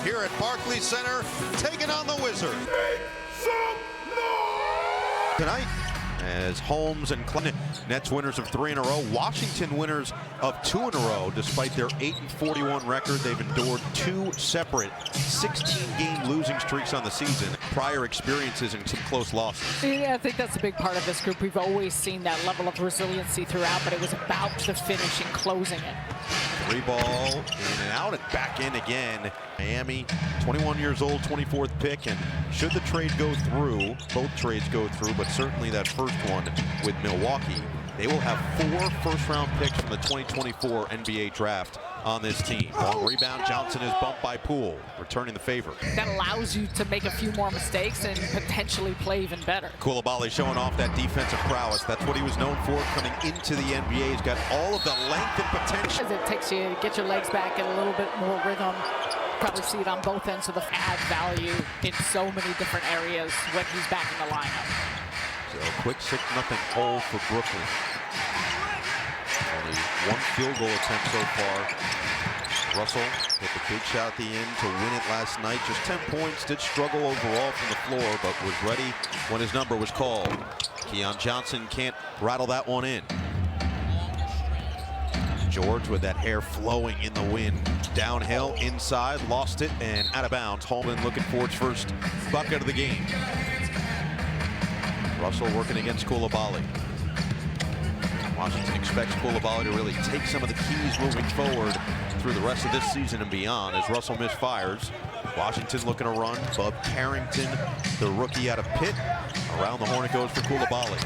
here at Barclays Center, taking on the Wizards. Tonight, as Holmes and Clinton, Nets winners of 3 in a row, Washington winners of 2 in a row. Despite their 8-41 record, they've endured 2 separate 16-game losing streaks on the season. Prior experiences and some close losses. Yeah, I think that's a big part of this group. We've always seen that level of resiliency throughout, but it was about the finish and closing it. 3 ball in and out and back in again. Miami, 21 years old, 24th pick, and should the trade go through, both trades go through, but certainly that first one with Milwaukee, they will have 4 first-round picks from the 2024 NBA draft on this team. Long rebound, Johnson is bumped by Poole, returning the favor. That allows you to make a few more mistakes and potentially play even better. Coulibaly showing off that defensive prowess. That's what he was known for coming into the NBA. He's got all of the length and potential. As it takes you to get your legs back, get a little bit more rhythm. Probably see it on both ends of the add value in so many different areas when he's back in the lineup. So quick 6-0 hole for Brooklyn. Only 1 field goal attempt so far. Russell hit the big shot at the end to win it last night. Just 10 points, did struggle overall from the floor, but was ready when his number was called. Keon Johnson can't rattle that one in. George with that hair flowing in the wind. Downhill, inside, lost it, and out of bounds. Holman looking for its first bucket of the game. Russell working against Coulibaly. Washington expects Coulibaly to really take some of the keys moving forward through the rest of this season and beyond as Russell misfires. Washington looking to run. Bub Carrington, the rookie out of Pitt. Around the horn it goes for Coulibaly.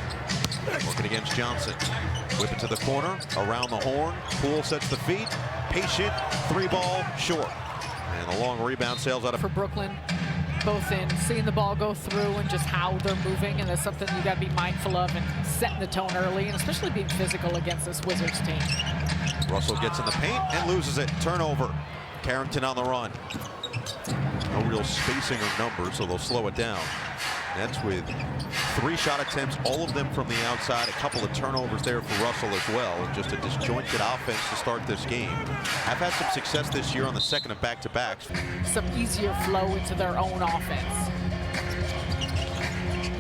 Working against Johnson. Whip it to the corner, around the horn. Poole sets the feet. Patient, 3 ball, short. And the long rebound sails out of... For Brooklyn, both in seeing the ball go through and just how they're moving, and that's something you got to be mindful of and setting the tone early, and especially being physical against this Wizards team. Russell gets in the paint and loses it. Turnover. Carrington on the run. No real spacing or numbers, so they'll slow it down. Nets with 3 shot attempts, all of them from the outside. A couple of turnovers there for Russell as well. And just a disjointed offense to start this game. Have had some success this year on the second of back-to-backs. Some easier flow into their own offense.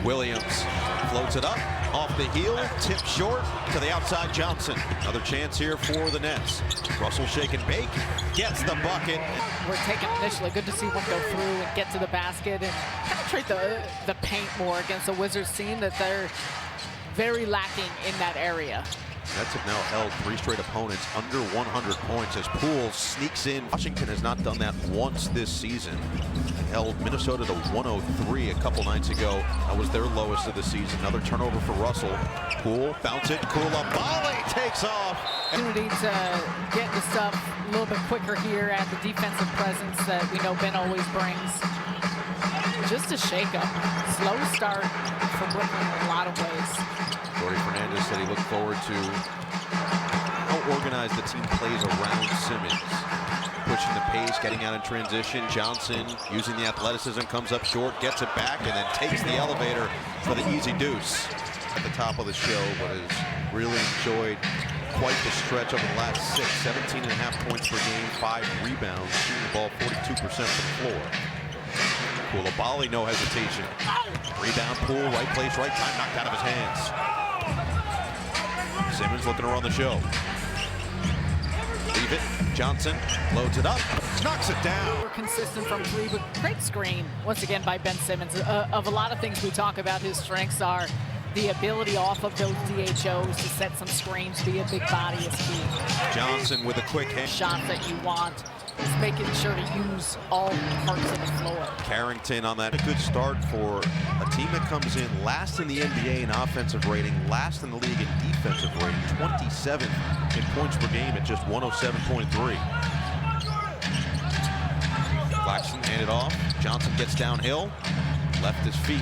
Williams floats it up, off the heel, tip short to the outside Johnson. Another chance here for the Nets. Russell shake and bake, gets the bucket. We're taking initially, good to see one go through and get to the basket and penetrate the paint more against a Wizards team that they're very lacking in that area. Nets have now held 3 straight opponents under 100 points as Poole sneaks in. Washington has not done that once this season. They held Minnesota to 103 a couple nights ago. That was their lowest of the season. Another turnover for Russell. Poole bounce it. Coulibaly takes off. Opportunity to get the stuff a little bit quicker here at the defensive presence that we know Ben always brings. Just a shake-up. Slow start for Brooklyn in a lot of ways. Corey Fernandez said he looked forward to how organized the team plays around Simmons. Pushing the pace, getting out in transition. Johnson using the athleticism, comes up short, gets it back, and then takes the elevator for the easy deuce at the top of the show, but has really enjoyed quite the stretch over the last 6. 17.5 points per game, 5 rebounds, shooting the ball 42% from the floor. Coulibaly, no hesitation. Rebound, Poole, right place, right time, knocked out of his hands. Simmons looking to run the show. Leave it. Johnson loads it up, knocks it down. We're consistent from 3, but great screen once again by Ben Simmons. Of a lot of things we talk about, his strengths are the ability off of those DHOs to set some screens, be a big body is key. Johnson with a quick hand. Shot that you want. Is making sure to use all parts of the floor. Carrington on that. A good start for a team that comes in last in the NBA in offensive rating, last in the league in defensive rating, 27th in points per game at just 107.3. Claxton handed off. Johnson gets downhill, left his feet.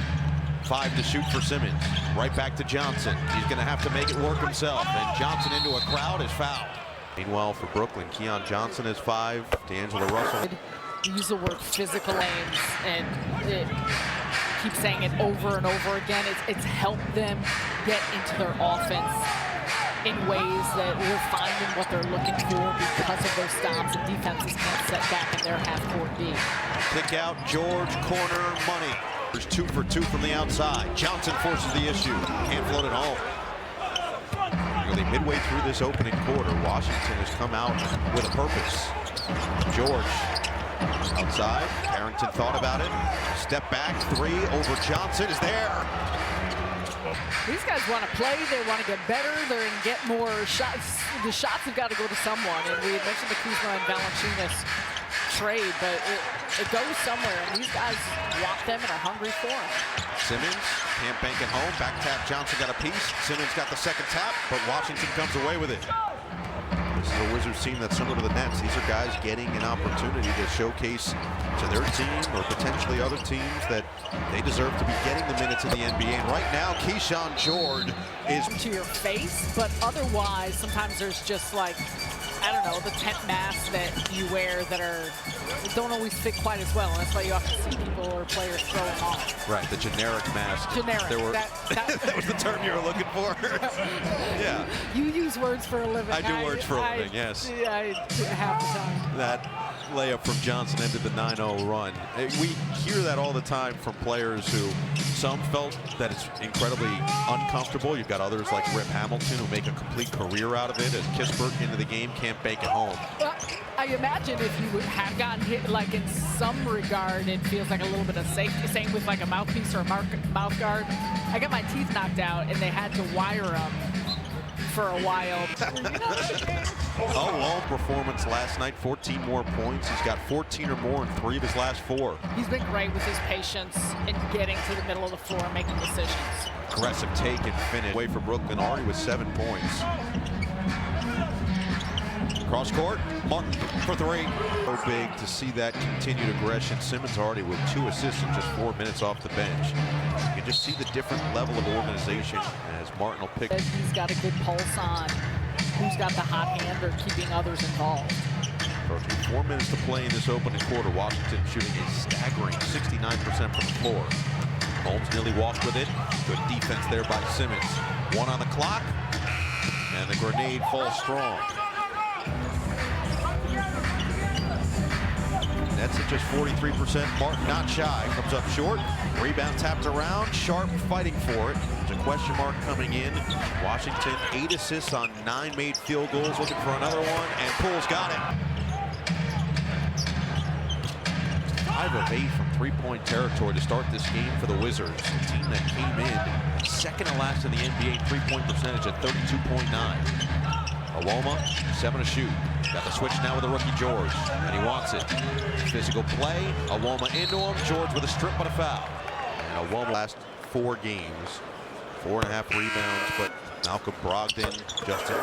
5 to shoot for Simmons. Right back to Johnson. He's going to have to make it work himself, and Johnson into a crowd is fouled. Meanwhile, for Brooklyn, Keon Johnson has 5. D'Angelo Russell. Use the word physical aims, and keep saying it over and over again. It's helped them get into their offense in ways that we're finding what they're looking for because of those stops, and defenses can't set back in their half-court D. Kick out, George, corner, money. There's 2 for 2 from the outside. Johnson forces the issue. Can't float it home. Nearly midway through this opening quarter, Washington has come out with a purpose. George outside. Carrington thought about it. Step back, 3 over Johnson is there. These guys want to play. They want to get better. They're going to get more shots. The shots have got to go to someone. And we had mentioned the Kuzma and Valanciunas trade, but it goes somewhere. And these guys want them and are hungry for them. Simmons can't bank it home. Back tap. Johnson got a piece. Simmons got the second tap, but Washington comes away with it. This is a Wizards team that's similar to the Nets. These are guys getting an opportunity to showcase to their team or potentially other teams that they deserve to be getting the minutes in the NBA. And right now, Keyshawn George is to your face, but otherwise, sometimes there's just like, I don't know, the tent masks that you wear that don't always fit quite as well, and that's why you often see people or players throw them off. right. The generic mask. Generic. That was the term you were looking for. Yeah. You use words for a living. I do words for a living. Yes. I half the time. That layup from Johnson ended the 9-0 run. We hear that all the time from players who some felt that it's incredibly uncomfortable. You've got others like Rip Hamilton who make a complete career out of it, as Kispert into the game can't bank it home. I imagine if you would have gotten hit, like in some regard, it feels like a little bit of safety. Same with like a mouthpiece or a mouth guard. I got my teeth knocked out and they had to wire them for a while. Oh, long performance last night, 14 more points. He's got 14 or more in 3 of his last 4. He's been great with his patience in getting to the middle of the floor and making decisions. Aggressive take and finish away from Brooklyn, already with 7 points. Cross court, Martin for 3. So big to see that continued aggression. Simmons already with 2 assists in just 4 minutes off the bench. You can just see the different level of organization as Martin will pick. He's got a good pulse on who's got the hot hand or keeping others involved. Approaching 4 minutes to play in this opening quarter. Washington shooting a staggering 69% from the floor. Holmes nearly walked with it. Good defense there by Simmons. 1 on the clock, and the grenade falls strong. Nets at just 43%. Martin not shy. Comes up short. Rebound tapped around. Sharp fighting for it. There's a question mark coming in. Washington 8 assists on 9 made field goals. Looking for another one. And Poole's got it. 5 of 8 from 3-point territory to start this game for the Wizards. A team that came in second to last in the NBA 3-point percentage at 32.9. Awoma, 7 to shoot. Got the switch now with the rookie George, and he wants it. Physical play, Awoma into him. George with a strip but a foul. And Awoma last 4 games, 4.5 rebounds, but Malcolm Brogdon, Justin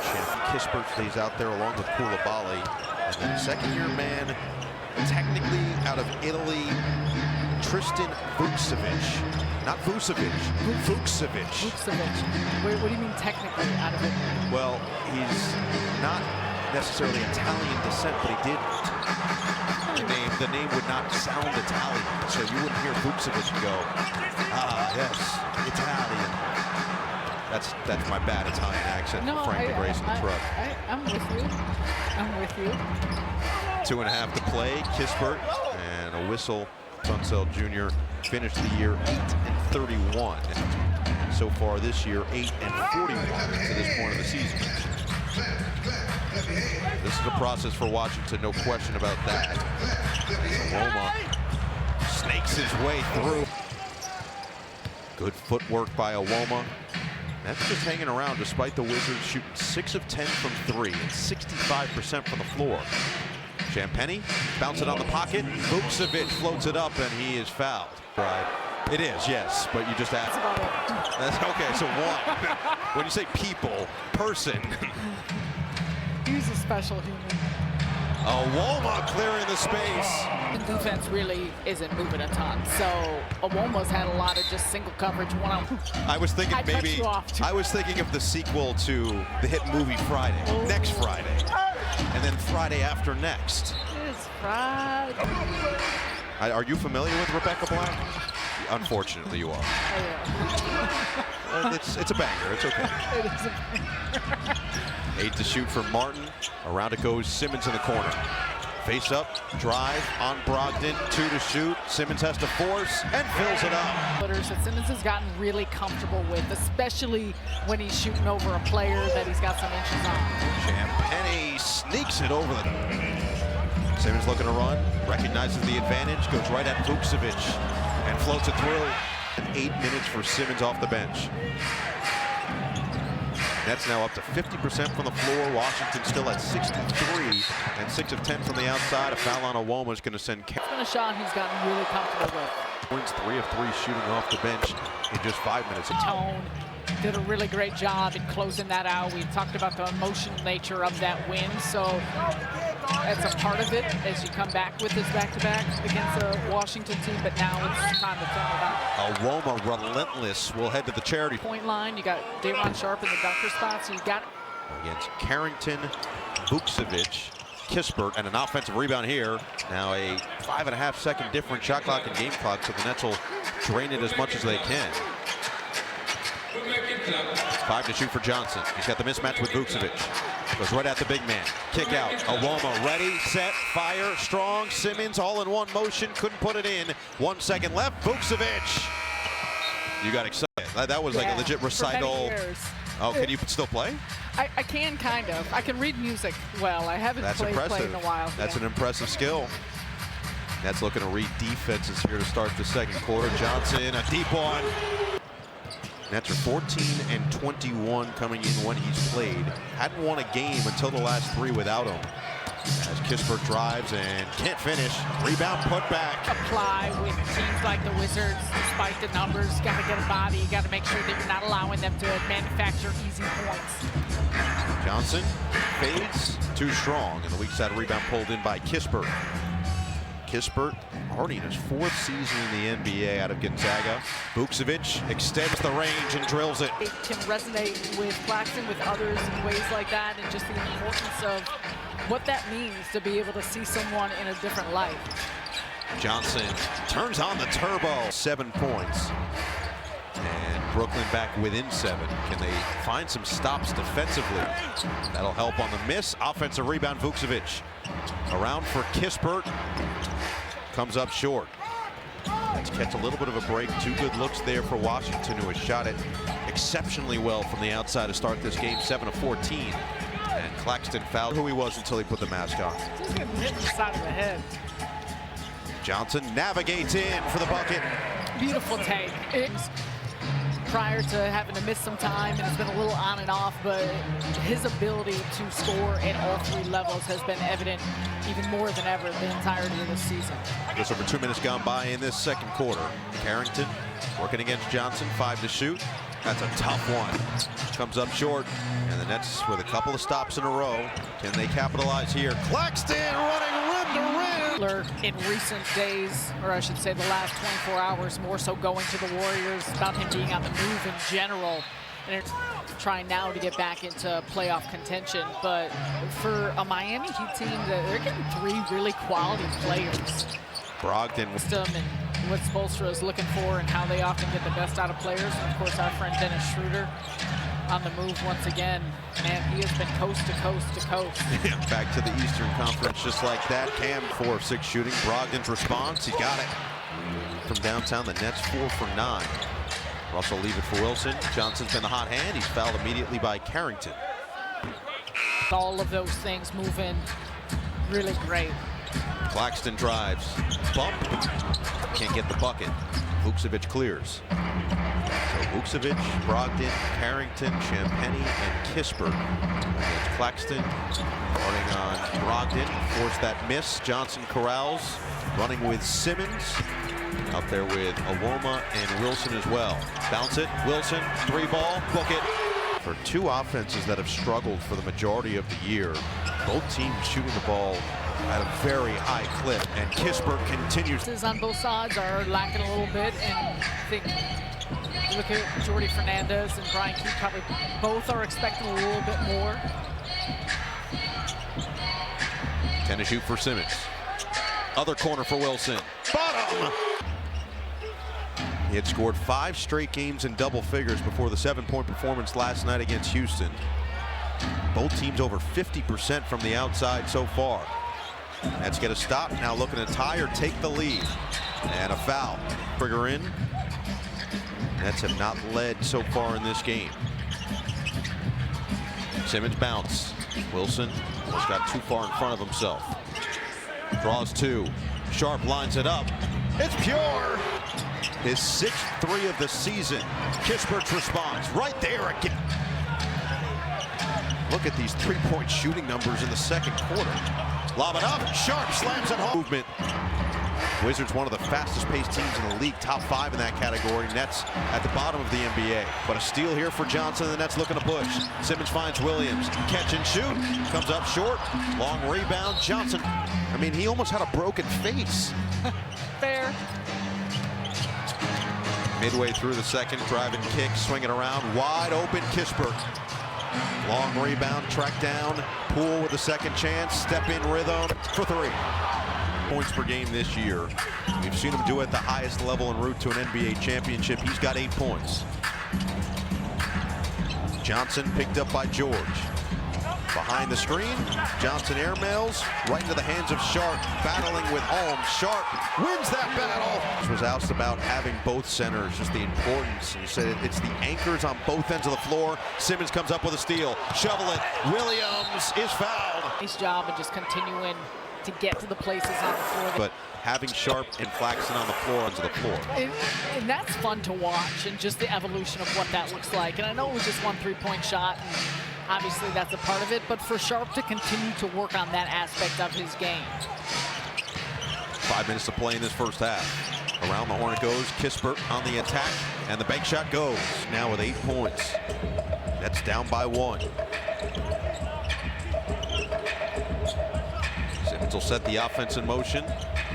Kispert stays out there along with Koulibaly. And then second-year man, technically out of Italy, Tristan Vukcevic. Not Vucevic, Vukcevic. Vukcevic. What do you mean technically out of it? Well, he's not necessarily Italian descent, but he did. The name would not sound Italian, so you wouldn't hear Vukcevic go, ah, yes, Italian. That's my bad Italian accent. No, Frank the Grayson truck. I'm with you. I'm with you. 2.5 to play. Kispert and a whistle. Sunsell Jr. finished the year 8-31. So far this year, 8-41 to this point of the season. This is a process for Washington, no question about that. Roma snakes his way through. Good footwork by Awoma. That's just hanging around despite the Wizards shooting 6 of 10 from 3 and 65% from the floor. Champagnie bounce it on the pocket. Vukcevic floats it up, and he is fouled. Right. It is, yes, but you just asked. That's okay, so 1. When you say people, person. He's a special human. Awoma clearing the space. The defense really isn't moving a ton, so Awoma's had a lot of just single coverage one-on-one. I was thinking maybe, I was thinking of the sequel to the hit movie Friday, next Friday, and then Friday after next. It's Friday. Are you familiar with Rebecca Black? Unfortunately, you are. Oh, yeah. It's a banger. It's okay. It is a 8 to shoot for Martin. Around it goes Simmons in the corner. Face up, drive on Brogdon. 2 to shoot. Simmons has to force and fills it up. footers that Simmons has gotten really comfortable with, especially when he's shooting over a player that he's got some inches on. Champagnie sneaks it over the. Simmons looking to run, recognizes the advantage, goes right at Vukcevic and floats it through. 8 minutes for Simmons off the bench. Nets now up to 50% from the floor. Washington still at 63 and 6 of 10 from the outside. A foul on Awoma is going to send. It's been a shot he's gotten really comfortable with. Points, 3 of 3 shooting off the bench in just 5 minutes. Tone did a really great job in closing that out. We talked about the emotional nature of that win, so that's a part of it as you come back with this back-to-back against a Washington team, but now it's time to turn it on. Awoma relentless will head to the charity Point line, you got Day'Ron Sharpe in the dunker spot, so you got against Carrington, Vukcevic, Kispert, and an offensive rebound here. Now a 5.5 second difference shot clock and game clock, so the Nets will drain it as much as they can. 5 to shoot for Johnson. He's got the mismatch with Vukcevic. Goes right at the big man. Kick out. Awoma ready, set, fire, strong. Simmons all in one motion. Couldn't put it in. 1 second left. Vukcevic. You got excited. That was like a legit recital. For many years. Oh, can you still play? I can kind of. I can read music well. I haven't played in a while. That's an impressive skill. Nets looking to read defenses here to start the second quarter. Johnson, a deep one. Nets are 14 and 21 coming in when he's played. Hadn't won a game until the last 3 without him. As Kispert drives and can't finish. Rebound put back. Apply with teams like the Wizards, despite the numbers. Got to get a body. You got to make sure that you're not allowing them to manufacture easy points. Johnson fades too strong, and the weak side rebound pulled in by Kispert. Kispert already in his 4th season in the NBA out of Gonzaga. Vukcevic extends the range and drills it. It can resonate with Claxton, with others in ways like that, and just the importance of what that means to be able to see someone in a different light. Johnson turns on the turbo. 7 points. And Brooklyn back within 7. Can they find some stops defensively? That'll help on the miss. Offensive rebound, Vukcevic. Around for Kispert. Comes up short. Let's catch a little bit of a break. 2 good looks there for Washington, who has shot it exceptionally well from the outside to start this game, 7 of 14. And Claxton fouled who he was until he put the mask on. Just getting hit in the side of the head. Johnson navigates in for the bucket. Beautiful take. Prior to having to miss some time, and it's been a little on and off, but his ability to score at all 3 levels has been evident even more than ever the entirety of this season. Just over 2 minutes gone by in this second quarter. Carrington working against Johnson, 5 to shoot. That's a tough one. Comes up short, and the Nets with a couple of stops in a row. Can they capitalize here? Claxton running rim to rim. In recent days, or I should say the last 24 hours, more so going to the Warriors, about him being on the move in general, and it's trying now to get back into playoff contention. But for a Miami Heat team, they're getting 3 really quality players. Brogdon. And what Spoelstra is looking for and how they often get the best out of players. And of course, our friend Dennis Schroeder on the move once again. Man, he has been coast to coast to coast. Back to the Eastern Conference just like that. Cam 4 of 6 shooting. Brogdon's response, he got it. From downtown, the Nets 4 for 9. Russell leave it for Wilson. Johnson's been the hot hand. He's fouled immediately by Carrington. All of those things moving really great. Claxton drives. Bump. Can't get the bucket. Vukcevic clears. So Vukcevic, Brogdon, Carrington, Champagnie, and Kispert against Claxton. Starting on Brogdon. Forced that miss. Johnson corrals. Running with Simmons. Out there with Awoma and Wilson as well. Bounce it. Wilson. 3-ball. Book it. For 2 offenses that have struggled for the majority of the year, both teams shooting the ball at a very high clip, and Kispert continues. On both sides are lacking a little bit, and I think look at Jordy Fernandez and Brian Keith, probably both are expecting a little bit more. 10 to shoot for Simmons. Other corner for Wilson. Bottom! He had scored 5 straight games in double figures before the 7-point performance last night against Houston. Both teams over 50% from the outside so far. Nets get a stop, now looking to tie or take the lead. And a foul. Trigger in. Nets have not led so far in this game. Simmons bounce. Wilson almost got too far in front of himself. Draws 2. Sharp lines it up. It's pure. His 6th 3 of the season. Kispert's response right there again. Look at these 3-point shooting numbers in the second quarter. Lob it up. Sharp slams it home. Movement. Wizards one of the fastest paced teams in the league, top 5 in that category. Nets at the bottom of the NBA. But a steal here for Johnson. The Nets looking to push. Simmons finds Williams. Catch and shoot. Comes up short. Long rebound. Johnson. I mean, he almost had a broken face. Fair. Midway through the second, driving kick, swinging around. Wide open Kispert. Long rebound, track down. Poole with a second chance. Step in rhythm for 3. Points per game this year. We've seen him do it at the highest level en route to an NBA championship. He's got 8 points. Johnson picked up by George. Behind the screen, Johnson airmails right into the hands of Sharp, battling with Holmes. Sharp wins that battle. Was asked about having both centers, just the importance. He said it's the anchors on both ends of the floor. Simmons comes up with a steal. Shovel it. Williams is fouled. Nice job of just continuing to get to the places on the floor. But having Sharp and Claxton on the floor onto the floor. And that's fun to watch, and just the evolution of what that looks like. And I know it was just one 3-point shot, and obviously that's a part of it, but for Sharp to continue to work on that aspect of his game. 5 minutes to play in this first half. Around the horn it goes. Kispert on the attack, and the bank shot goes. Now with 8 points. That's down by 1. Simmons will set the offense in motion.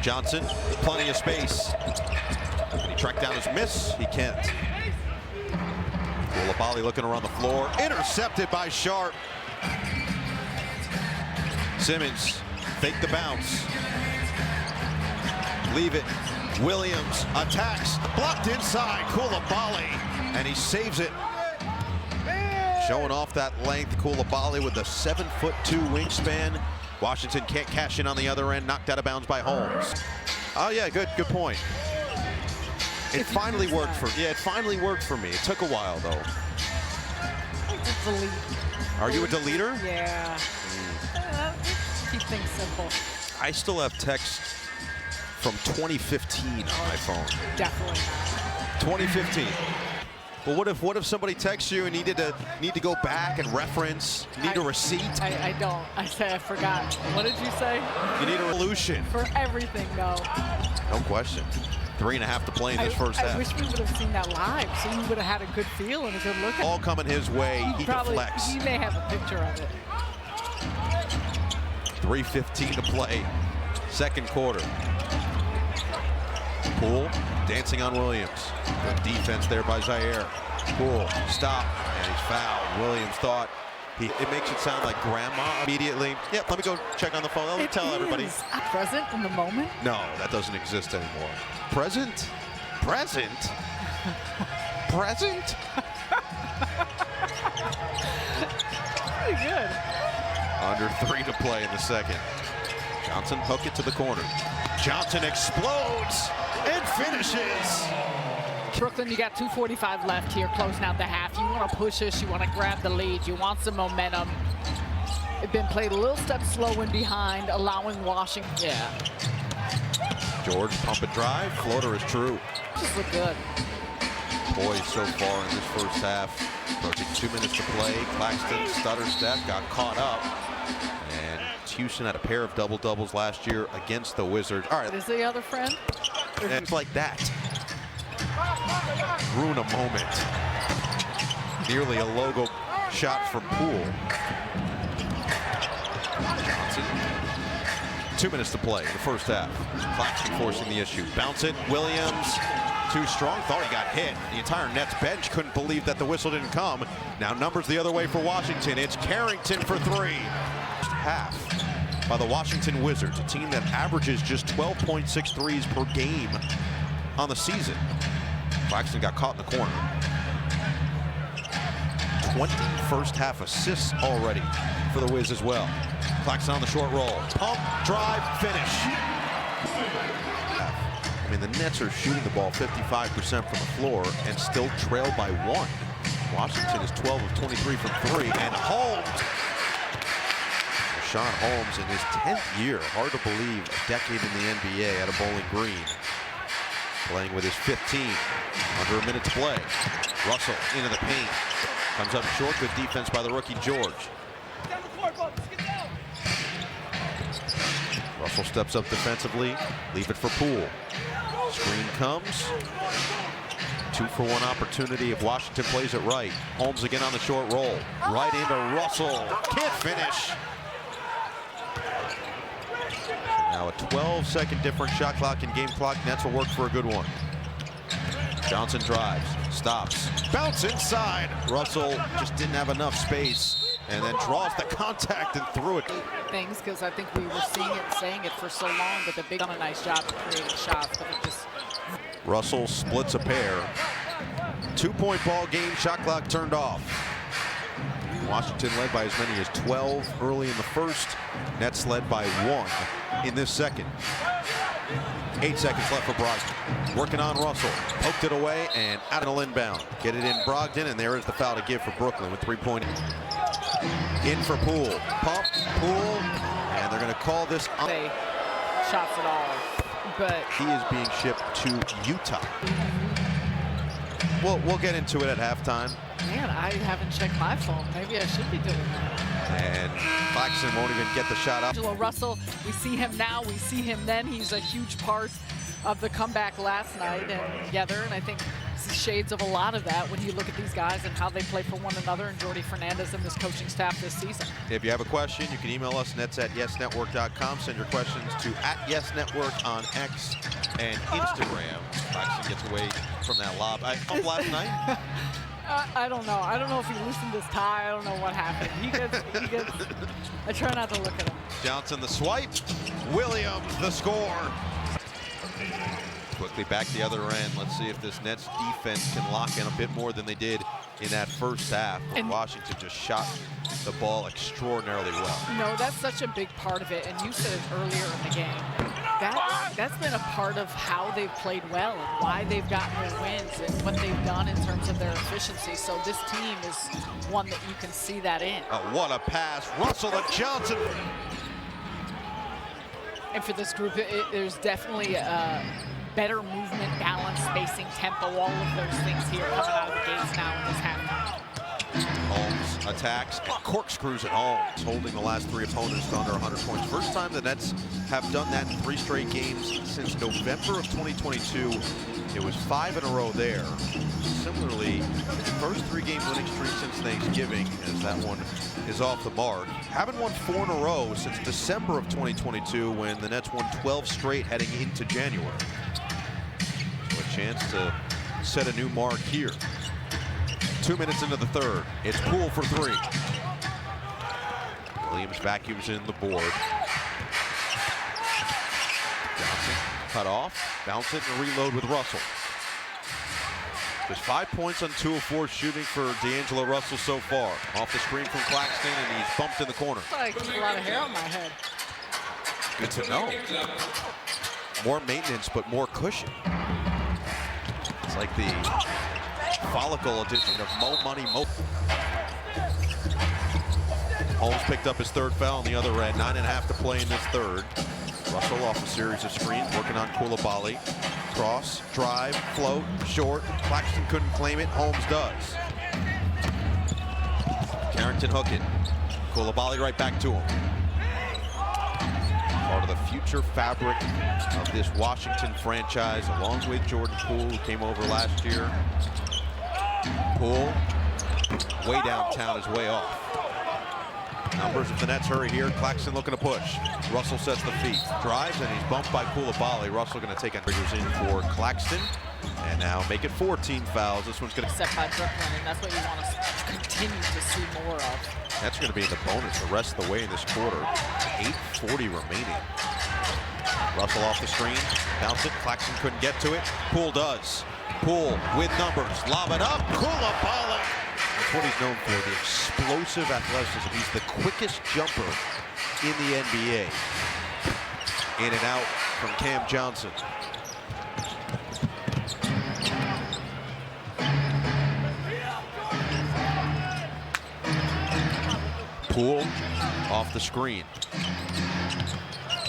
Johnson, plenty of space. Can he track down his miss? He can't. Coulibaly looking around the floor. Intercepted by Sharp. Simmons, fake the bounce. Leave it. Williams attacks. Blocked inside. Coulibaly. And he saves it. Showing off that length. Coulibaly with a 7'2" wingspan. Washington can't cash in on the other end. Knocked out of bounds by Holmes. Oh yeah, good point. It finally worked for me. Yeah, it finally worked for me. It took a while though. Delete. Are you a deleter? Yeah. Keep things simple. I still have texts from 2015 on my phone. Definitely not. 2015. Well, what if somebody texts you and need to go back and reference, need a receipt? I don't. I say I forgot. What did you say? You need a resolution. For everything, no. No question. 3.5 to play in this first half. I wish we would have seen that live, so we would have had a good feel and a good look at it. All coming his way. He deflects. He may have a picture of it. 3:15 to play. Second quarter. Poole dancing on Williams. Good defense there by Zaire. Poole, stop, and he's fouled. Williams thought it makes it sound like grandma immediately. Yep, let me go check on the phone. Let me tell everybody. Present in the moment? No, that doesn't exist anymore. Present? Present? Present? Pretty good. Under 3 to play in the second. Johnson hook it to the corner. Johnson explodes and finishes. Brooklyn, you got 2:45 left here, closing out the half. You want to push this, you want to grab the lead, you want some momentum. It's been played a little step slow in behind, allowing Washington. Yeah. George, pump and drive. Floater is true. Just look good. Poised so far in this first half. Approaching 2 minutes to play. Claxton stutter step, got caught up. And Houston had a pair of double-doubles last year against the Wizards. All right. Is the other friend? It's like that. Ruin a moment. Nearly a logo shot from Poole. Johnson. 2 minutes to play in the first half. Claxton forcing the issue. Bounce it. Williams. Too strong. Thought he got hit. The entire Nets bench couldn't believe that the whistle didn't come. Now numbers the other way for Washington. It's Carrington for 3. Half by the Washington Wizards, a team that averages just 12.6 threes per game on the season. Claxton got caught in the corner. 20 first half assists already for the Wiz as well. Claxton on the short roll. Pump, drive, finish. I mean, the Nets are shooting the ball 55% from the floor and still trail by 1. Washington is 12 of 23 from 3. And Holmes. Richaun Holmes in his 10th year. Hard to believe, a decade in the NBA at a Bowling Green. Playing with his 15. Under a minute to play. Russell into the paint. Comes up short. Good defense by the rookie George. Russell steps up defensively. Leave it for Poole. Screen comes. 2-for-1 opportunity if Washington plays it right. Holmes again on the short roll. Right into Russell. Can't finish. Now a 12-second difference shot clock and game clock. Nets will work for a good one. Johnson drives. Stops. Bounce inside. Russell just didn't have enough space and then draws the contact and threw it. Things because I think we were seeing it and saying it for so long, but the Big done a nice job of creating shots, but it just... Russell splits a pair. 2-point ball game, shot clock turned off. Washington led by as many as 12 early in the first. Nets led by 1 in this second. 8 seconds left for Brogdon. Working on Russell. Poked it away and out of the inbound. Get it in Brogdon, and there is the foul to give for Brooklyn with 3-point. In for Poole. Pump, Poole, and they're going to call this on. They shots at all, but he is being shipped to Utah. We'll get into it at halftime. man, I haven't checked my phone. Maybe I should be doing that. And Claxton won't even get the shot up. D'Angelo Russell, we see him now, we see him then. He's a huge part of the comeback last night and together, and I think shades of a lot of that when you look at these guys and how they play for one another, and Jordi Fernandez and this coaching staff this season. If you have a question, you can email us, nets@yesnetwork.com. Send your questions to @YesNetwork on X and Instagram. Claxton gets away from that lob. Last night? I don't know. I don't know if he loosened his tie. I don't know what happened. He gets, I try not to look at him. Johnson the swipe. Williams the score. Quickly back the other end. Let's see if this Nets defense can lock in a bit more than they did in that first half. And Washington just shot the ball extraordinarily well. No, that's such a big part of it, and you said it earlier in the game. That's been a part of how they've played well and why they've gotten their wins and what they've done in terms of their efficiency. So this team is one that you can see that in. Oh, what a pass. Russell to Johnson. And for this group, there's definitely a better movement, balance, spacing, tempo, all of those things here coming out of the gates now in this half. Holmes attacks and corkscrews at Holmes, holding the last 3 opponents to under 100 points. First time the Nets have done that in 3 straight games since November of 2022. It was 5 in a row there. Similarly, the first 3-game winning streak since Thanksgiving, as that one is off the mark. Haven't won 4 in a row since December of 2022 when the Nets won 12 straight heading into January. So a chance to set a new mark here. 2 minutes into the third. It's Poole for 3. Williams vacuums in the board. Johnson cut off, bounce it, and reload with Russell. There's 5 points on 2 of 4 shooting for D'Angelo Russell so far. Off the screen from Claxton, and he's bumped in the corner. I keep a lot of hair on my head. Good to know. More maintenance, but more cushion. It's like the follicle edition of Mo Money Mo. Holmes picked up his 3rd foul on the other end. 9.5 to play in this third. Russell off a series of screens, working on Coulibaly. Cross, drive, float, short. Claxton couldn't claim it. Holmes does. Carrington hook it. Coulibaly right back to him. Part of the future fabric of this Washington franchise, along with Jordan Poole, who came over last year. Poole, way downtown, is way off. Numbers if the Nets hurry here. Claxton looking to push. Russell sets the feet. Drives, and he's bumped by Coulibaly. Russell going to take a triggers in for Claxton. And now make it 14 fouls. This one's going to Set by Brooklyn, and that's what you want to continue to see more of. That's going to be in the bonus the rest of the way in this quarter. 8:40 remaining. Russell off the screen. Bounce it. Claxton couldn't get to it. Poole does. Poole with numbers, lob it up, Coulibaly. That's what he's known for, the explosive athleticism. He's the quickest jumper in the NBA. In and out from Cam Johnson. Poole off the screen.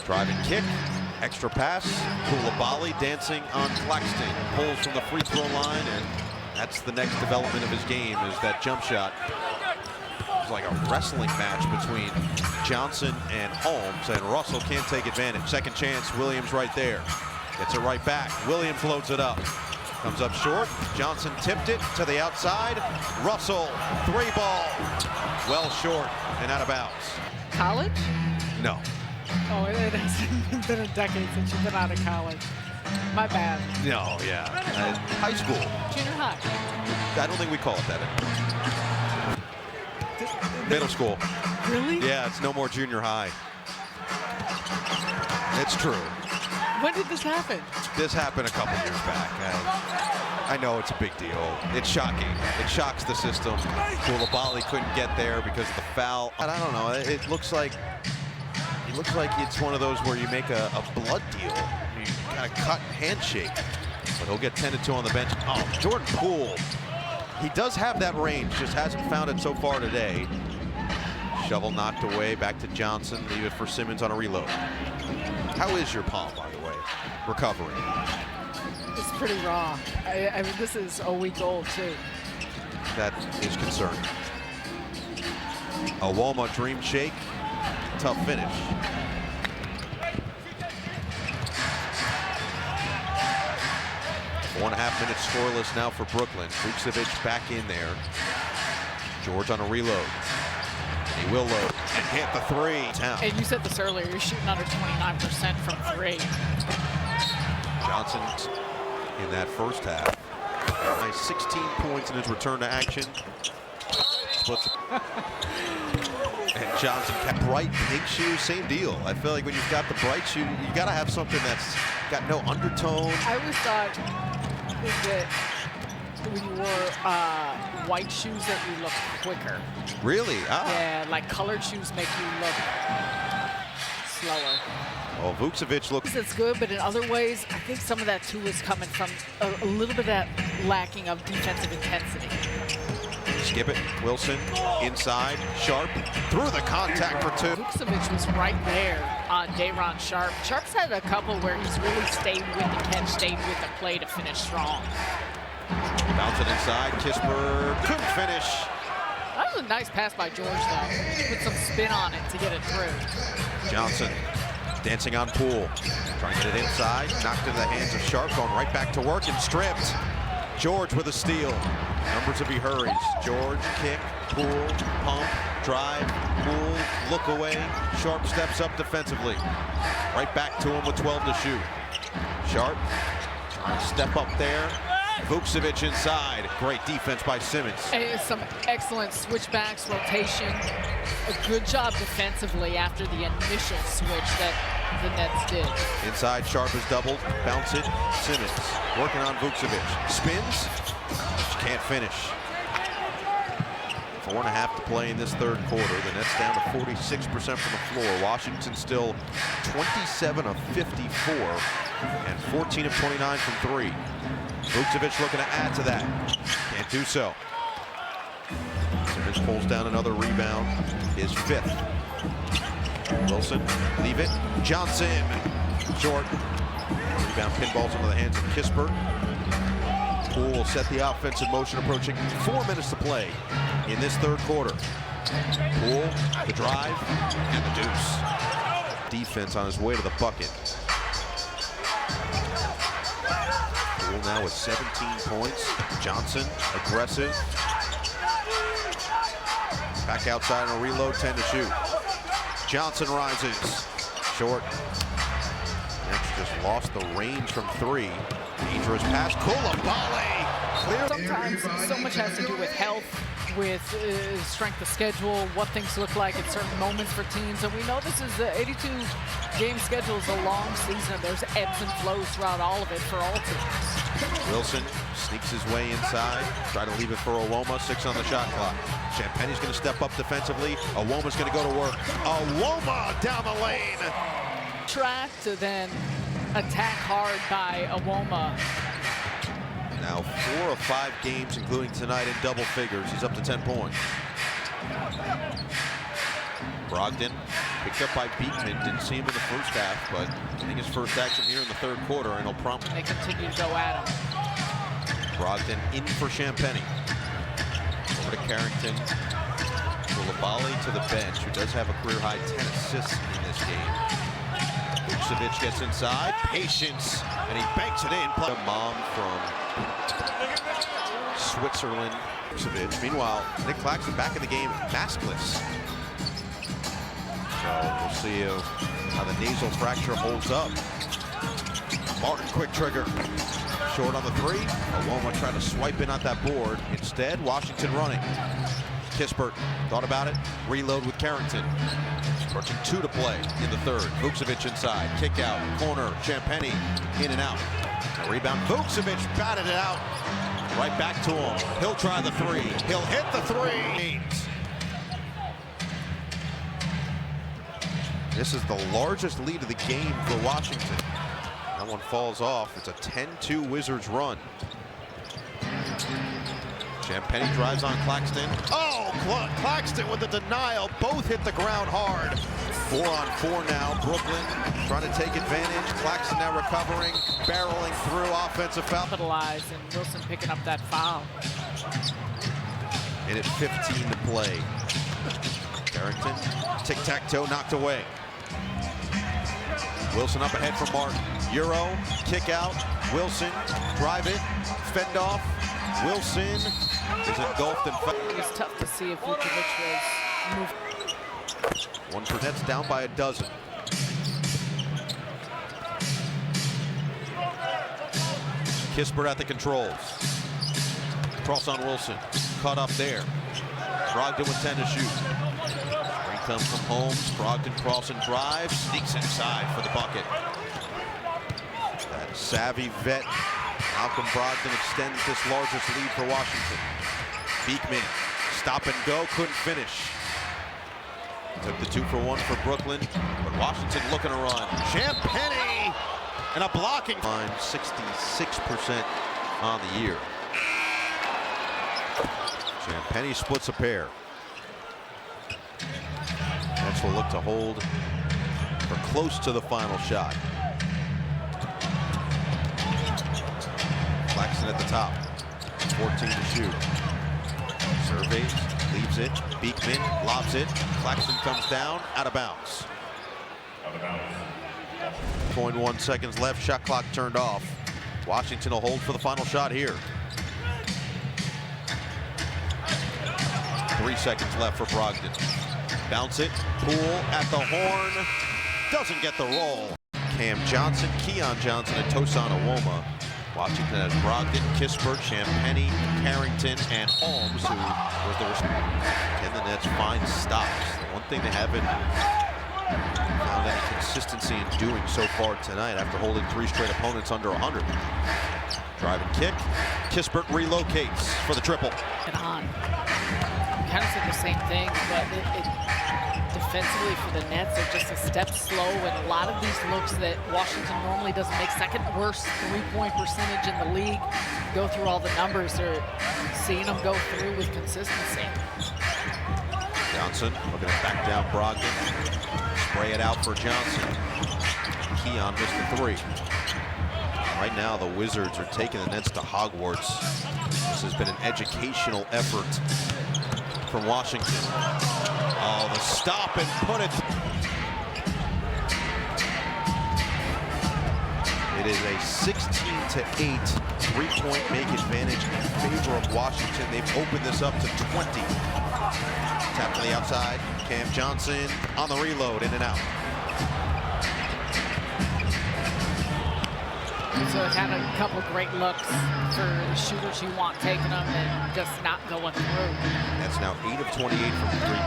Driving kick, extra pass. Coulibaly dancing on Claxton. Pulls from the free throw line, and that's the next development of his game, is that jump shot. It's like a wrestling match between Johnson and Holmes, and Russell can't take advantage. Second chance, Williams right there. Gets it right back. Williams loads it up. Comes up short. Johnson tipped it to the outside. Russell, three ball. Well short and out of bounds. College? No. Oh, it has been a decade since you've been out of college. My bad. No, yeah. High school. Junior high. I don't think we call it that anymore. Middle school. Really? Yeah, it's no more junior high. It's true. When did this happen? This happened a couple years back. I know it's a big deal. It's shocking. It shocks the system. Coulibaly couldn't get there because of the foul. And I don't know. It looks like it's one of those where you make a blood deal. You kind of cut and handshake. But he'll get tended to on the bench. Oh, Jordan Poole. He does have that range, just hasn't found it so far today. Shovel knocked away, back to Johnson. Leave it for Simmons on a reload. How is your palm, by the way? Recovering. It's pretty raw. I mean, this is a week old, too. That is concerning. A Walmart dream shake. Tough finish. One and a half minutes scoreless now for Brooklyn. Vukcevic back in there. George on a reload. He will load and hit the three. Down. And you said this earlier, you're shooting under 29% from three. Johnson in that first half. Nice 16 points in his return to action. Splits. And Johnson kept bright pink shoes, same deal. I feel like when you've got the bright shoe, you got to have something that's got no undertone. I always thought that when you wore white shoes that you look quicker. Really? Ah. Yeah, like colored shoes make you look slower. Well, Vukcevic looks. It's good, but in other ways, I think some of that too is coming from a little bit of that lacking of defensive intensity. Skip it, Wilson, inside, Sharp, through the contact for two. Vukcevic was right there on Day'Ron Sharp. Sharp's had a couple where he's really stayed with the catch, stayed with the play to finish strong. Bounce it inside, Kispert couldn't finish. That was a nice pass by George, though. Put some spin on it to get it through. Johnson dancing on Poole, trying to get it inside, knocked into the hands of Sharp, going right back to work and stripped. George with a steal. Numbers if he hurries. George, kick, Poole, pump, drive, Poole, look away. Sharp steps up defensively. Right back to him with 12 to shoot. Sharp trying to step up there. Vukcevic inside. Great defense by Simmons. And some excellent switchbacks, rotation. A good job defensively after the initial switch that the Nets did. Inside, Sharp is doubled. Bounce it. Simmons working on Vukcevic. Spins. Can't finish. 4.5 to play in this third quarter. The Nets down to 46% from the floor. Washington still 27 of 54 and 14 of 29 from three. Vukcevic looking to add to that. Can't do so. Simmons pulls down another rebound. His fifth. Wilson, leave it. Johnson, short. Rebound pinballs into the hands of Kispert. Poole will set the offense in motion, approaching 4 minutes to play in this third quarter. Poole, the drive, and the deuce. Defense on his way to the bucket. Poole now with 17 points. Johnson, aggressive. Back outside on a reload, 10 to shoot. Johnson rises. Short. Nets just lost the range from three. Dangerous pass. Coulibaly clear. Sometimes so much has to do with health, with strength of schedule, what things look like at certain moments for teams. And we know this is the 82-game schedule is a long season. There's ebbs and flows throughout all of it for all teams. Wilson sneaks his way inside, try to leave it for Awoma, 6 on the shot clock. Champagne's going to step up defensively. Awoma's going to go to work. Awoma down the lane. Track to then attack hard by Awoma. Now 4 of 5 games, including tonight, in double figures. He's up to 10 points. Brogdon picked up by Beekman. Didn't see him in the first half, but I think his first action here in the third quarter, and he'll prompt. They continue to go at him. Brogdon in for Champagnie. Over to Carrington. Coulibaly to the bench, who does have a career-high 10 assists in this game. Vucevic gets inside. Patience, and he banks it in. A mom from Switzerland. Vucevic. Meanwhile, Nick Claxton back in the game, maskless. So we'll see how the nasal fracture holds up. Martin, quick trigger. Short on the 3. Awoma tried to swipe in on that board. Instead, Washington running. Kispert thought about it. Reload with Carrington. Approaching 2 to play in the third. Vucevic inside. Kick out. Corner. Champagnie in and out. A rebound. Vucevic batted it out. Right back to him. He'll try the 3. He'll hit the 3. This is the largest lead of the game for Washington. That one falls off. It's a 10-2 Wizards run. Champagnie drives on Claxton. Oh, Claxton with the denial. Both hit the ground hard. 4 on 4 now. Brooklyn trying to take advantage. Claxton now recovering, barreling through. Offensive foul. Capitalize, and Wilson picking up that foul. And at 15 to play. Carrington, tic-tac-toe, knocked away. Wilson up ahead from Martin. Euro, kick out. Wilson, drive it, fend off. Wilson is engulfed in fight. It was tough to see if Vucevic was moved. One for Nets down by a dozen. Kispert at the controls. Cross on Wilson. Caught up there. Brogdon with 10 to shoot. Screen comes from Holmes. Brogdon cross and drive. Sneaks inside for the bucket. That savvy vet, Malcolm Brogdon, extends this largest lead for Washington. Beekman, stop and go, couldn't finish. Took the 2 for 1 for Brooklyn, but Washington looking to run. Champagnie and a blocking line, 66% on the year. Champagnie splits a pair. Nets will look to hold for close to the final shot. Claxton at the top, 14 to shoot. Surveys, leaves it. Beekman lobs it. Claxton comes down, out of bounds. 0.1 seconds left, shot clock turned off. Washington will hold for the final shot here. 3 seconds left for Brogdon. Bounce it, Poole at the horn, doesn't get the roll. Cam Johnson, Keon Johnson, and Tosan Awoma. Washington has Brogdon, Kispert, Champagnie, Carrington, and Holmes, who was the Can the Nets find stops? The one thing they haven't found any consistency in doing so far tonight after holding 3 straight opponents under 100. Drive and kick. Kispert relocates for the triple. And on. Kind of said the same thing, but defensively for the Nets, they're just a step slow, and a lot of these looks that Washington normally doesn't make, second worst 3-point percentage in the league. Go through all the numbers, they're seeing them go through with consistency. Johnson looking to back down Brogdon. Spray it out for Johnson. Keon missed the 3. Right now, the Wizards are taking the Nets to Hogwarts. This has been an educational effort from Washington. Oh, the stop and put it. It is a 16-8 3-point make advantage in favor of Washington. They've opened this up to 20. Tap to the outside. Cam Johnson on the reload, in and out. So it's had a couple great looks for the shooters you want taking them and just not going through. That's now 8 of 28 from three,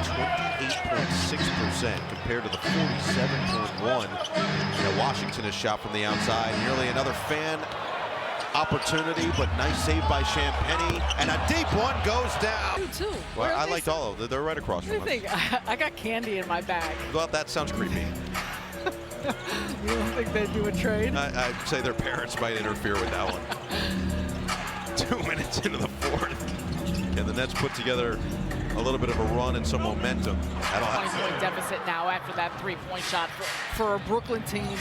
28.6% compared to the 47.1 that Washington has shot from the outside. Nearly another fan opportunity, but nice save by Champagnie, and a deep one goes down. You too. Well, I liked all of them. They're right across from us. I got candy in my bag. Well, that sounds creepy. You don't think they'd do a trade? I'd say their parents might interfere with that one. 2 minutes into the fourth, and the Nets put together a little bit of a run and some momentum. 20-point deficit now after that three-point shot for a Brooklyn team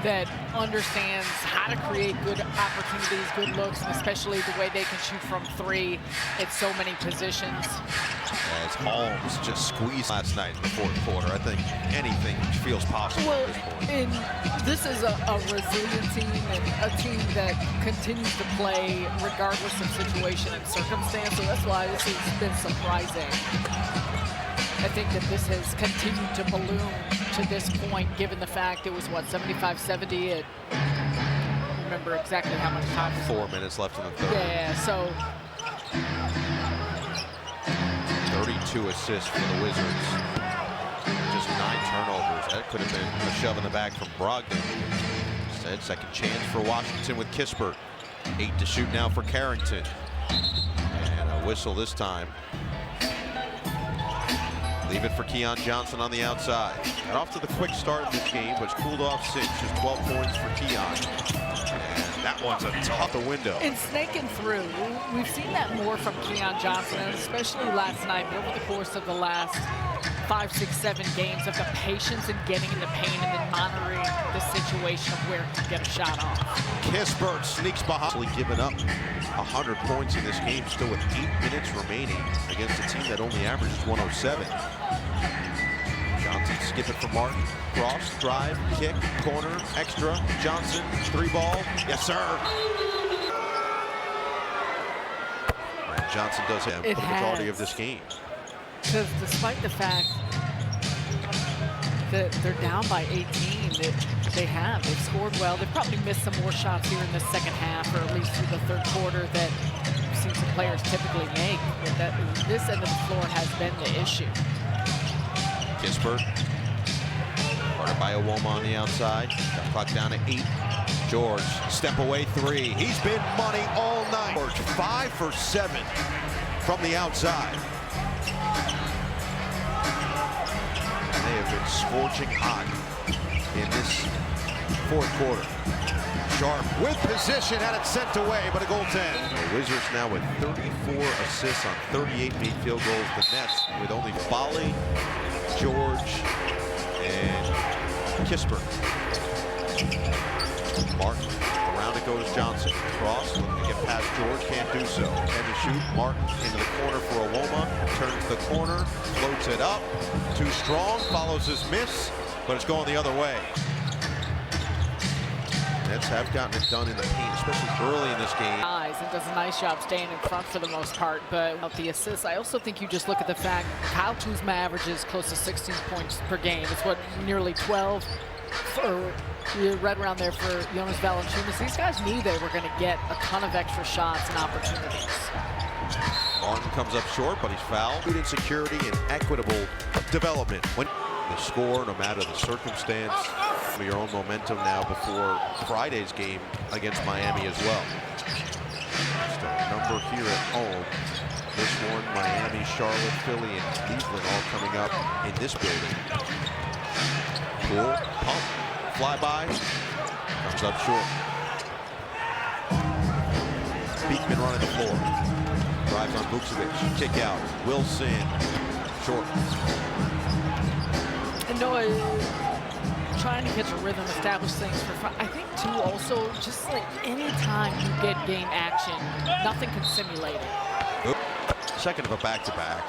that understands how to create good opportunities, good looks, and especially the way they can shoot from three at so many positions. As Holmes just squeezed last night in the fourth quarter. I think anything feels possible Well, at this point. and this is a resilient team and a team that continues to play regardless of situation and circumstance, so that's why this has been surprising. I think that this has continued to balloon to this point, given the fact it was, what, 75-70 at, I don't remember exactly how much time. 4 minutes left in the third. Yeah, so 32 assists for the Wizards. Just 9 turnovers. That could have been a shove in the back from Brogdon. Instead, second chance for Washington with Kispert. 8 to shoot now for Carrington. And a whistle this time. Leave it for Keon Johnson on the outside. Got off to the quick start in this game, but it's cooled off since. Just 12 points for Keon. And that one's a tough the window. And snaking through. We've seen that more from Keon Johnson, and especially last night, but over the course of the last 5, 6, 7 games, of the patience in getting in the paint and then monitoring the situation of where he can get a shot off. Kispert sneaks behind. Given up 100 points in this game, still with 8 minutes remaining against a team that only averages 107. Johnson skip it for Martin. Cross, drive, kick, corner, extra. Johnson, 3-ball. Yes, sir. And Johnson does have the majority of this game. Because despite the fact that they're down by 18, they've scored well. They've probably missed some more shots here in the second half, or at least through the third quarter, that we've seen some players typically make. But this end of the floor has been the issue. Kispert, guarded by Iwoma on the outside. Got clock down to 8. George, step away 3. He's been money all night. George, 5 for 7 from the outside. And they have been scorching hot in this fourth quarter. Sharp with position, had it sent away, but a goaltend. The Wizards now with 34 assists on 38 made field goals. The Nets with only Foley, George, and Kispert. Martin, around it goes Johnson. Cross, looking to get past George, can't do so. And to shoot, Martin into the corner for Iwoma. Turns the corner, floats it up. Too strong, follows his miss, but it's going the other way. Nets have gotten it done in the paint, especially early in this game. And does a nice job staying in front for the most part, but with the assists, I also think you just look at the fact Kyle Kuzma averages close to 16 points per game. It's what, nearly 12 for right around there for Jonas Valanciunas. These guys knew they were going to get a ton of extra shots and opportunities. Martin comes up short, but he's fouled. Good insecurity and equitable development. When the score, no matter the circumstance, your own momentum now before Friday's game against Miami as well. Just a number here at home. This one, Miami, Charlotte, Philly, and Cleveland all coming up in this building. Poole, pump, flyby, comes up short. Beekman running the floor. Drives on Vukcevic, kick out. Wilson, short. And Noah, trying to catch a rhythm, establish things for fun. I think, too, also, just like any time you get game action, nothing can simulate it. Second of a back-to-back.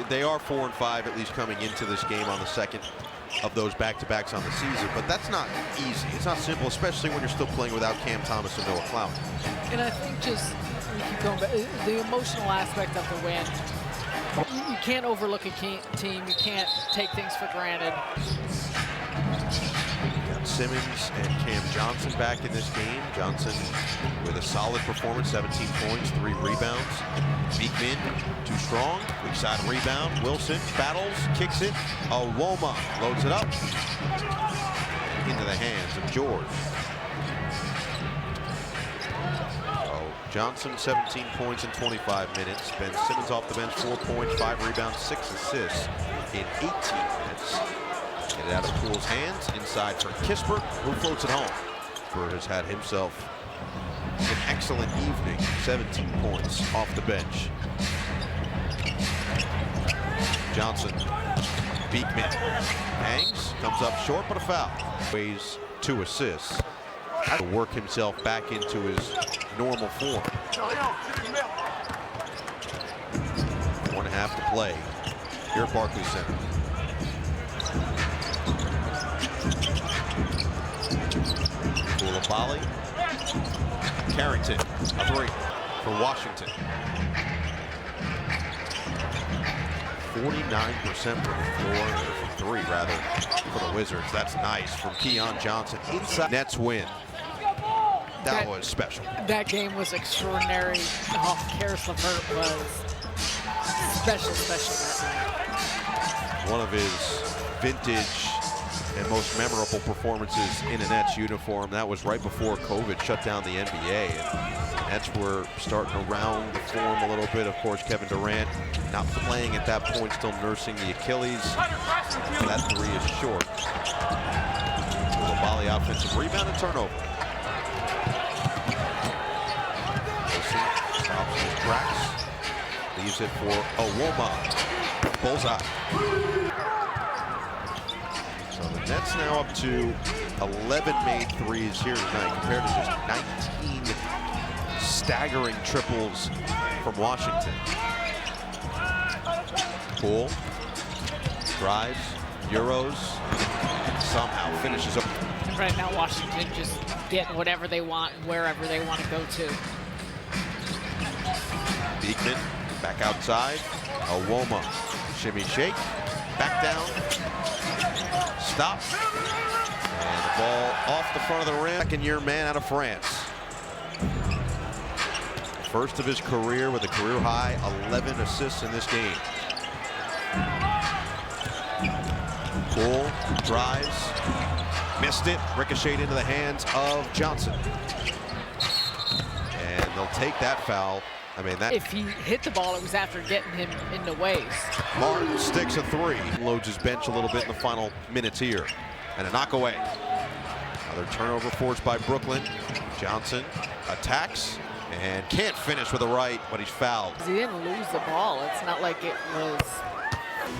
They are 4 and 5, at least coming into this game on the second of those back-to-backs on the season, but that's not easy. It's not simple, especially when you're still playing without Cam Thomas and Noah Clown. And I think just, we keep going back, the emotional aspect of the win. You can't overlook a team. You can't take things for granted. Simmons and Cam Johnson back in this game. Johnson with a solid performance, 17 points, 3 rebounds. Beekman, too strong, weak side rebound. Wilson battles, kicks it. Awoma loads it up into the hands of George. Johnson, 17 points in 25 minutes. Ben Simmons off the bench, 4 points, 5 rebounds, 6 assists in 18 minutes. Get it out of Poole's hands, inside for Kispert, who floats it home. Bird has had himself an excellent evening, 17 points off the bench. Johnson, Beekman, hangs, comes up short, but a foul. Weighs 2 assists. Had to work himself back into his normal form. 1.5 to play here at Barclays Center. Coulibaly, Carrington, a 3 for Washington. 49% from the floor, or from 3 rather, for the Wizards. That's nice from Keon Johnson. Inside. Nets win. That was special. That game was extraordinary. Oh, Caris LeVert was special that night. One of his vintage and most memorable performances in a Nets uniform. That was right before COVID shut down the NBA. And the Nets were starting to round the form a little bit. Of course, Kevin Durant not playing at that point, still nursing the Achilles. That 3 is short. Coulibaly offensive rebound and turnover. Stops his tracks, leaves it for Awoma. Bullseye. So the Nets now up to 11 made threes here tonight compared to just 19 staggering triples from Washington. Poole drives, Euros, somehow finishes up. Right now, Washington just getting whatever they want, wherever they want to go to. Beekman back outside. Awoma, shimmy shake, back down, stop, and the ball off the front of the rim. Second-year man out of France. First of his career with a career high 11 assists in this game. Poole drives, missed it, ricocheted into the hands of Johnson. And they'll take that foul. I mean, that. If he hit the ball, it was after getting him in the ways. Martin sticks a 3. Loads his bench a little bit in the final minutes here. And a knock away. Another turnover forced by Brooklyn. Johnson attacks and can't finish with a right, but he's fouled. He didn't lose the ball. It's not like it was.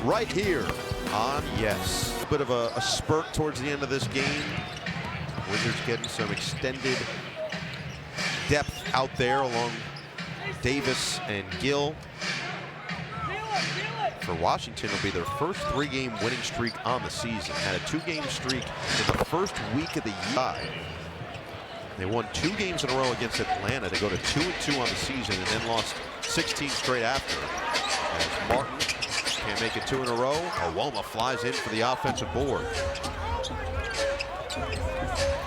Right here on Yes. A bit of a spurt towards the end of this game. Wizards getting some extended depth out there along Davis and Gill. For Washington, it'll be their first 3-game winning streak on the season. Had a 2-game streak in the first week of the year. They won 2 games in a row against Atlanta to go to 2-2 on the season, and then lost 16 straight after. As Martin can't make it 2 in a row, Awoma flies in for the offensive board.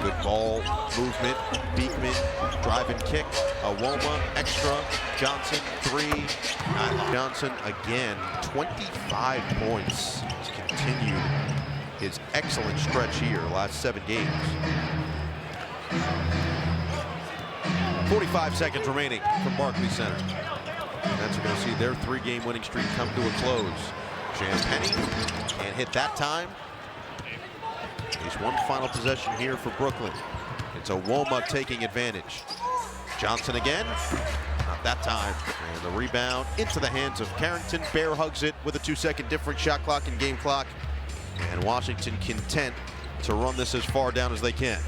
Good ball movement. Beekman, drive and kick. Awoma, extra. Johnson, 3. Johnson again, 25 points. He's continued his excellent stretch here, last 7 games. 45 seconds remaining from Barclays Center. And that's going to see their 3-game winning streak come to a close. Champagnie can't hit that time. At least one final possession here for Brooklyn. It's Awoma taking advantage. Johnson again. Not that time. And the rebound into the hands of Carrington. Bear hugs it with a 2-second difference, shot clock and game clock. And Washington content to run this as far down as they can.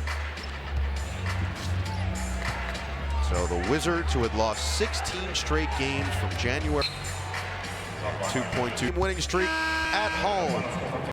So the Wizards, who had lost 16 straight games from January, 2.2 winning streak at home.